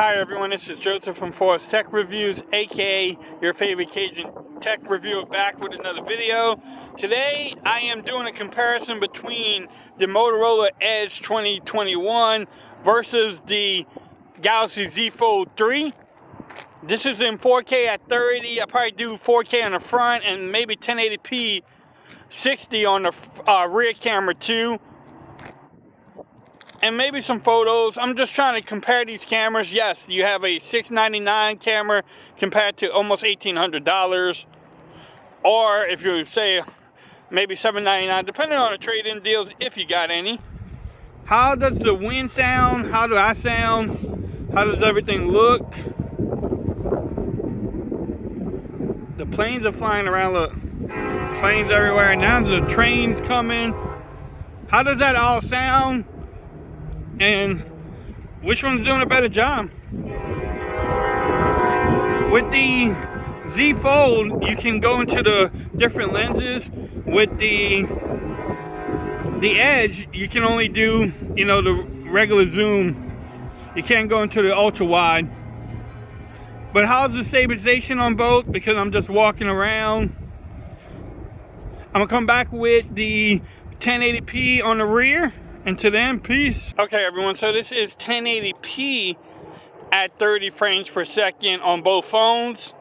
Hi everyone, this is Joseph from Forest Tech Reviews, aka your favorite Cajun tech reviewer, back with another video. Today I am doing a comparison between the Motorola Edge 2021 versus the Galaxy Z Fold 3. This is in 4K at 30. I probably do 4K on the front and maybe 1080p 60 on the rear camera too. And maybe some photos. I'm just trying to compare these cameras. Yes, you have a $699 camera compared to almost $1,800. Or if you say maybe $799, depending on the trade-in deals, if you got any. How does the wind sound? How do I sound? How does everything look? The planes are flying around, look. Planes everywhere. And now the trains coming. How does that all sound? And which one's doing a better job? With the Z Fold, you can go into the different lenses. With the Edge, you can only do, the regular zoom. You can't go into the ultra wide. But how's the stabilization on both? Because I'm just walking around. I'm gonna come back with the 1080p on the rear. And to them, peace. Okay, everyone, so this is 1080p at 30 frames per second on both phones.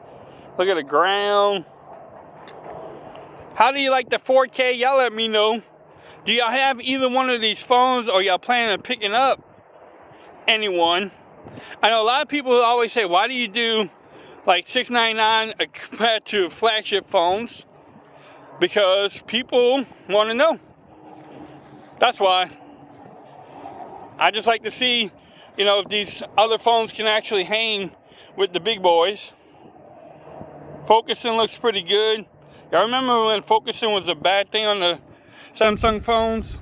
Look at the ground. How do you like the 4K? Y'all let me know. Do y'all have either one of these phones, or y'all planning on picking up anyone? I know a lot of people always say, why do you do like $699 compared to flagship phones? Because people want to know. That's why. I just like to see, if these other phones can actually hang with the big boys. Focusing looks pretty good. Y'all remember when focusing was a bad thing on the Samsung phones?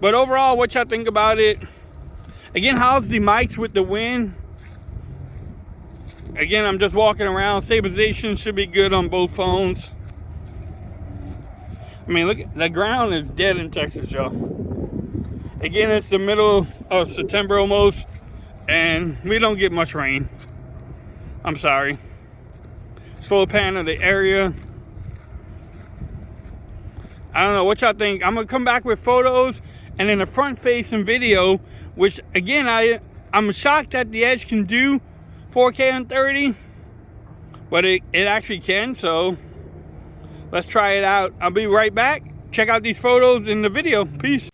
But overall, what y'all think about it? Again, how's the mics with the wind? Again, I'm just walking around. Stabilization should be good on both phones. I mean, look, the ground is dead in Texas, y'all. Again, it's the middle of September almost, and we don't get much rain. I'm sorry. Slow pan of the area. I don't know what y'all think. I'm gonna come back with photos and then a front facing video, which again, I'm shocked that the Edge can do 4K on 30, but it actually can, so let's try it out. I'll be right back. Check out these photos in the video. Peace.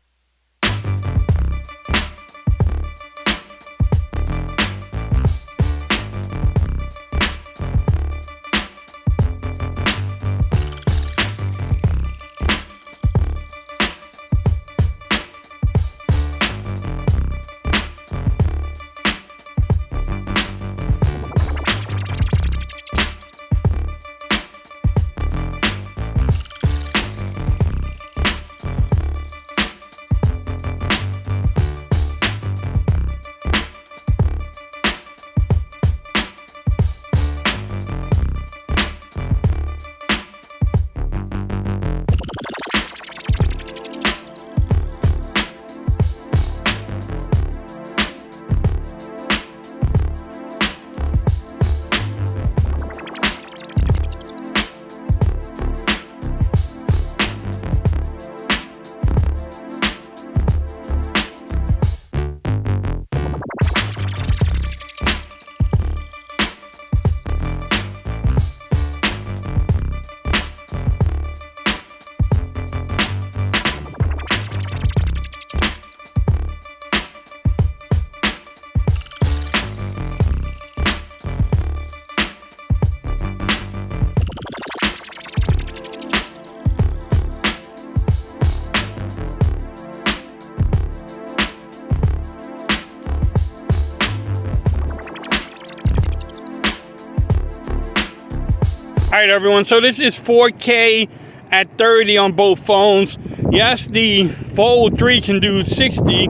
Alright everyone, so this is 4K at 30 on both phones. Yes, the Fold 3 can do 60,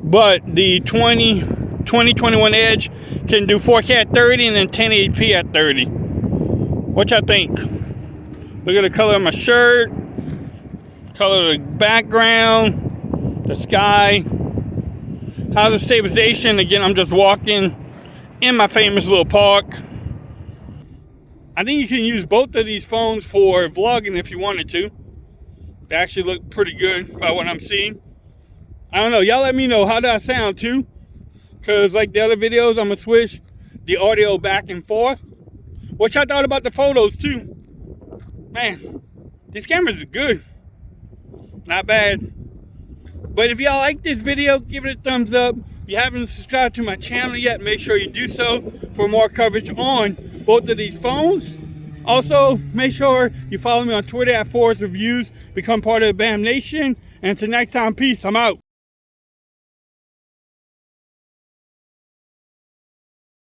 but the 2021 Edge can do 4K at 30 and then 1080p at 30. What y'all think? Look at the color of my shirt, color of the background, the sky. How's the stabilization? Again, I'm just walking in my famous little park. I think you can use both of these phones for vlogging if you wanted to. They actually look pretty good by what I'm seeing. I don't know, y'all let me know how that sound too. Cause like the other videos, I'm gonna switch the audio back and forth. What y'all thought about the photos too? Man, these cameras are good. Not bad. But if y'all like this video, give it a thumbs up. If you haven't subscribed to my channel yet, make sure you do so for more coverage on both of these phones. Also, make sure you follow me on Twitter at @ForestReviews. Become part of the BAM Nation. And until next time, peace. I'm out.